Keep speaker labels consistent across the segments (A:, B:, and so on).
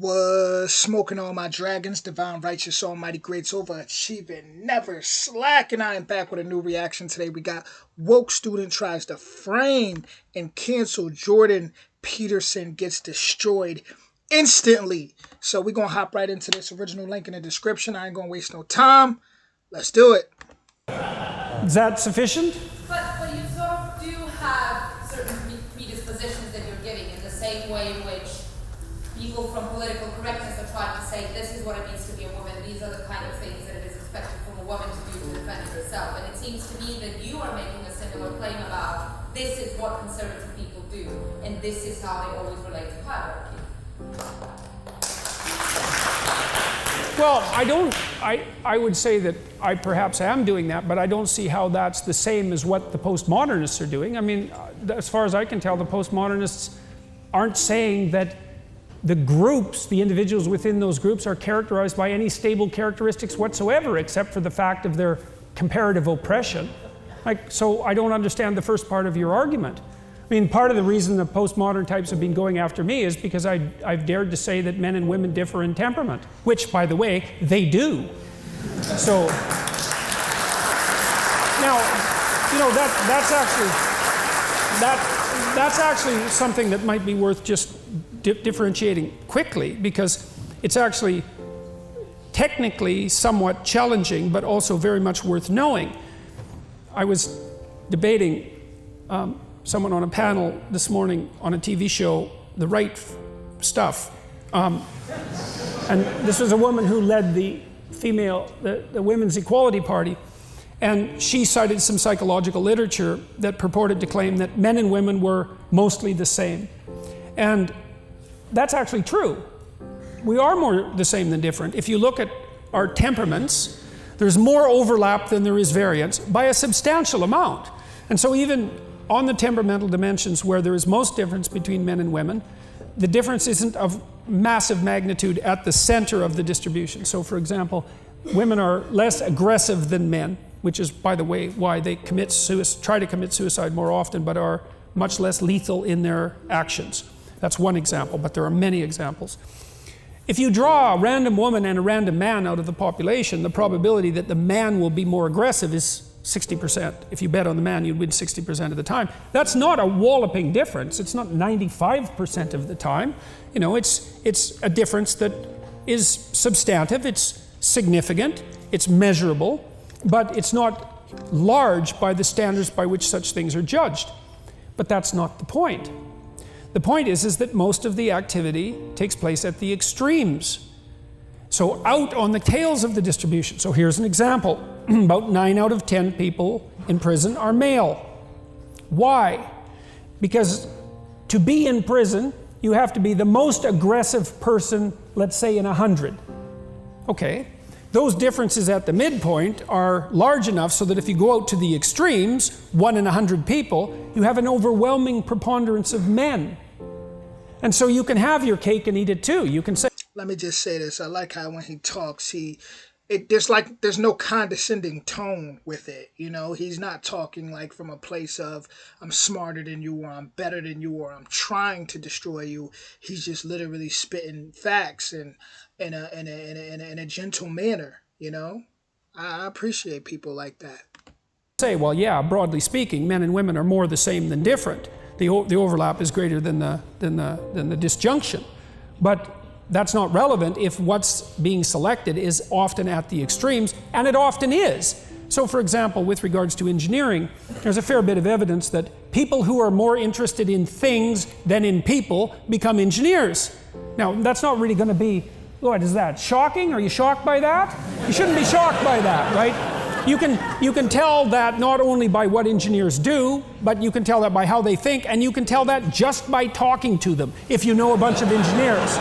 A: Was smoking all my dragons, divine, righteous, almighty, greats, overachieving, never slacking. I am back with a new reaction today. We got woke student tries to frame and cancel Jordan Peterson gets destroyed instantly. So we're going to hop right into this. Original link in the description. I ain't going to waste no time. Let's do it.
B: Is that sufficient?
C: But you sort of do have certain predispositions that you're giving in the same way in which people from political correctness are trying to say this is what it means to be a woman, these are the kind of things that it is expected from a woman to do to defend herself. And it seems to me that you are making a similar claim about this is what conservative people do, and this is how they always relate to hierarchy.
B: Well, I would say that I perhaps am doing that, but I don't see how that's the same as what the postmodernists are doing. I mean, as far as I can tell, the postmodernists aren't saying that the groups, the individuals within those groups, are characterized by any stable characteristics whatsoever, except for the fact of their comparative oppression. So I don't understand the first part of your argument. I mean, part of the reason the postmodern types have been going after me is because I've dared to say that men and women differ in temperament, which, by the way, they do. So, now, you know, that's actually something that might be worth just differentiating quickly, because it's actually technically somewhat challenging, but also very much worth knowing. I was debating someone on a panel this morning on a TV show, The Right Stuff. And this was a woman who led the Women's Equality Party. And she cited some psychological literature that purported to claim that men and women were mostly the same. And that's actually true. We are more the same than different. If you look at our temperaments, there's more overlap than there is variance by a substantial amount. And so even on the temperamental dimensions where there is most difference between men and women, the difference isn't of massive magnitude at the center of the distribution. So for example, women are less aggressive than men, which is, by the way, why they try to commit suicide more often, but are much less lethal in their actions. That's one example, but there are many examples. If you draw a random woman and a random man out of the population, the probability that the man will be more aggressive is 60%. If you bet on the man, you'd win 60% of the time. That's not a walloping difference. It's not 95% of the time. You know, it's a difference that is substantive, it's significant, it's measurable, but it's not large by the standards by which such things are judged. But that's not the point. The point is that most of the activity takes place at the extremes. So out on the tails of the distribution. So here's an example. About 9 out of 10 people in prison are male. Why? Because to be in prison, you have to be the most aggressive person, let's say, in 100. Okay. Those differences at the midpoint are large enough so that if you go out to the extremes, 1 in 100 people, you have an overwhelming preponderance of men. And so you can have your cake and eat it too. You can say...
A: Let me just say this. I like how when he talks, there's no condescending tone with it. You know, he's not talking like from a place of I'm smarter than you, or I'm better than you, or I'm trying to destroy you. He's just literally spitting facts and in a gentle manner. You know, I appreciate people like that.
B: Say, well, yeah, broadly speaking, men and women are more the same than different. The overlap is greater than the disjunction, but that's not relevant if what's being selected is often at the extremes, and it often is. So for example, with regards to engineering, there's a fair bit of evidence that people who are more interested in things than in people become engineers. Now, that's not really going to be, what is that, shocking? Are you shocked by that? You shouldn't be shocked by that, right? You can tell that not only by what engineers do, but you can tell that by how they think, and you can tell that just by talking to them, if you know a bunch of engineers.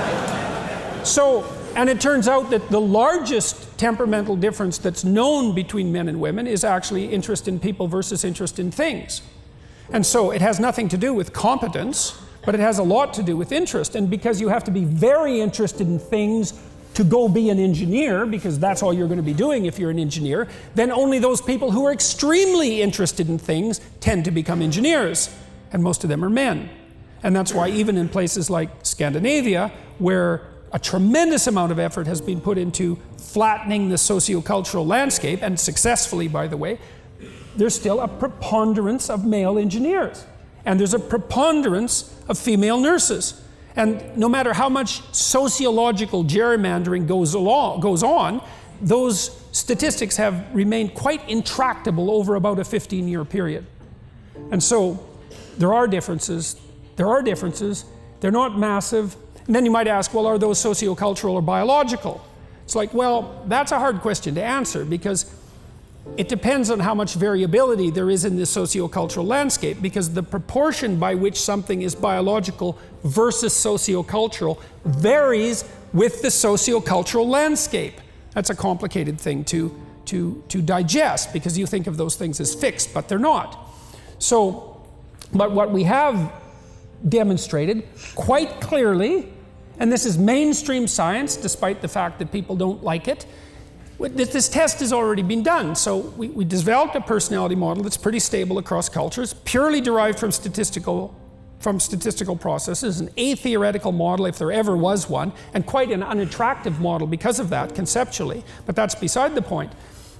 B: So, and it turns out that the largest temperamental difference that's known between men and women is actually interest in people versus interest in things. And so it has nothing to do with competence, but it has a lot to do with interest. And because you have to be very interested in things to go be an engineer, because that's all you're going to be doing if you're an engineer, then only those people who are extremely interested in things tend to become engineers. And most of them are men. And that's why even in places like Scandinavia, where a tremendous amount of effort has been put into flattening the sociocultural landscape, and successfully, by the way, there's still a preponderance of male engineers. And there's a preponderance of female nurses. And no matter how much sociological gerrymandering goes on, those statistics have remained quite intractable over about a 15-year period. And so there are differences. They're not massive. And then you might ask, well, are those sociocultural or biological? It's like, well, that's a hard question to answer, because it depends on how much variability there is in the sociocultural landscape, because the proportion by which something is biological versus sociocultural varies with the sociocultural landscape. That's a complicated thing to digest, because you think of those things as fixed, but they're not. So, but what we have demonstrated quite clearly, and this is mainstream science, despite the fact that people don't like it, this test has already been done. So we developed a personality model that's pretty stable across cultures, purely derived from statistical processes, an atheoretical model if there ever was one, and quite an unattractive model because of that, conceptually, but that's beside the point.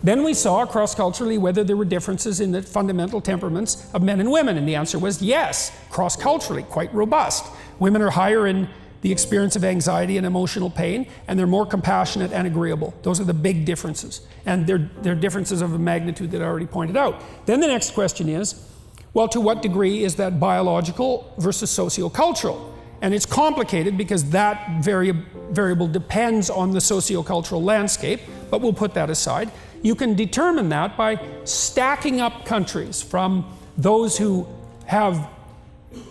B: Then we saw cross-culturally whether there were differences in the fundamental temperaments of men and women, and the answer was yes, cross-culturally, quite robust. Women are higher in the experience of anxiety and emotional pain, and they're more compassionate and agreeable. Those are the big differences, and they're differences of a magnitude that I already pointed out. Then the next question is, well, to what degree is that biological versus sociocultural? And it's complicated because that variable depends on the sociocultural landscape, but we'll put that aside. You can determine that by stacking up countries from those who have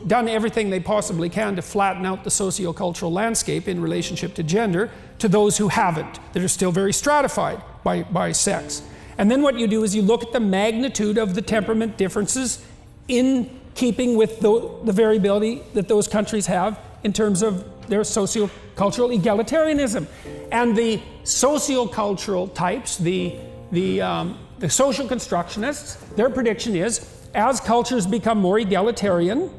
B: done everything they possibly can to flatten out the sociocultural landscape in relationship to gender, to those who haven't, that are still very stratified by sex. And then what you do is you look at the magnitude of the temperament differences in keeping with the variability that those countries have in terms of their sociocultural egalitarianism. And the sociocultural types, the social constructionists, their prediction is, as cultures become more egalitarian,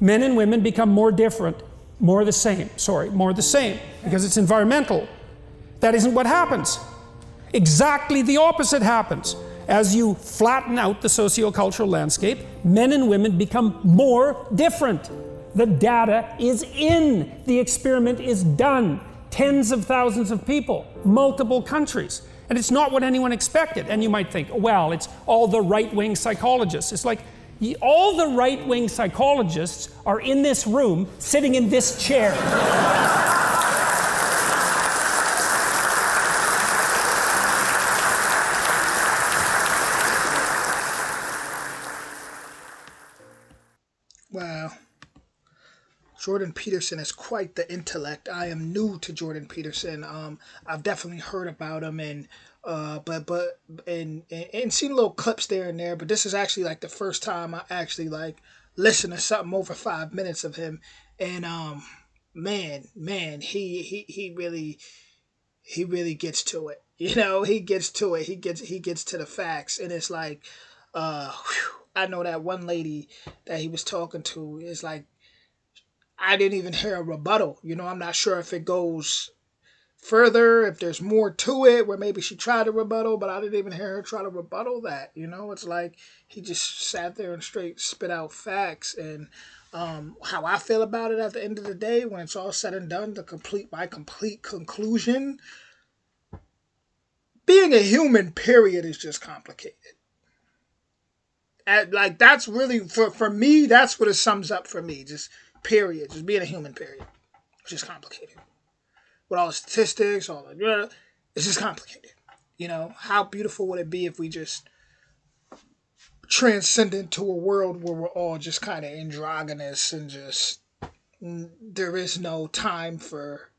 B: men and women become more different, more the same, because it's environmental. That isn't what happens. Exactly the opposite happens. As you flatten out the sociocultural landscape, men and women become more different. The data is in. The experiment is done. Tens of thousands of people, multiple countries. And it's not what anyone expected. And you might think, well, it's all the right-wing psychologists. It's like, all the right-wing psychologists are in this room, sitting in this chair.
A: Wow. Jordan Peterson is quite the intellect. I am new to Jordan Peterson. I've definitely heard about him and seen little clips there and there. But this is actually like the first time I actually like listened to something over 5 minutes of him. And man, he really gets to it. You know, he gets to it. He gets to the facts, and it's like, I know that one lady that he was talking to is like, I didn't even hear a rebuttal. You know, I'm not sure if it goes further, if there's more to it, where maybe she tried to rebuttal, but I didn't even hear her try to rebuttal that. You know, it's like he just sat there and straight spit out facts. And how I feel about it at the end of the day, when it's all said and done, my complete conclusion, being a human, period, is just complicated. Like, that's really, for me, that's what it sums up for me. Just period. Just being a human, period. It's just complicated. With all the statistics, it's just complicated. You know, how beautiful would it be if we just transcended to a world where we're all just kind of androgynous and just, there is no time for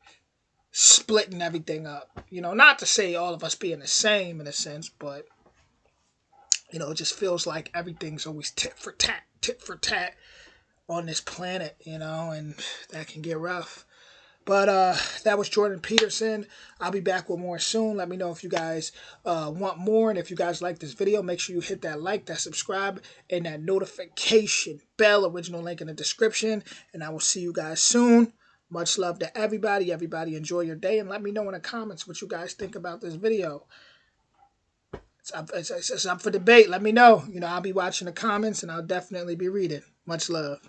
A: splitting everything up. You know, not to say all of us being the same in a sense, but, you know, it just feels like everything's always tit for tat on this planet, you know, and that can get rough. But that was Jordan Peterson. I'll be back with more soon. Let me know if you guys want more. And if you guys like this video, make sure you hit that like, that subscribe, and that notification bell. Original link in the description. And I will see you guys soon. Much love to everybody. Everybody enjoy your day, and let me know in the comments what you guys think about this video. It's up for debate. Let me know. I'll be watching the comments, and I'll definitely be reading. Much love.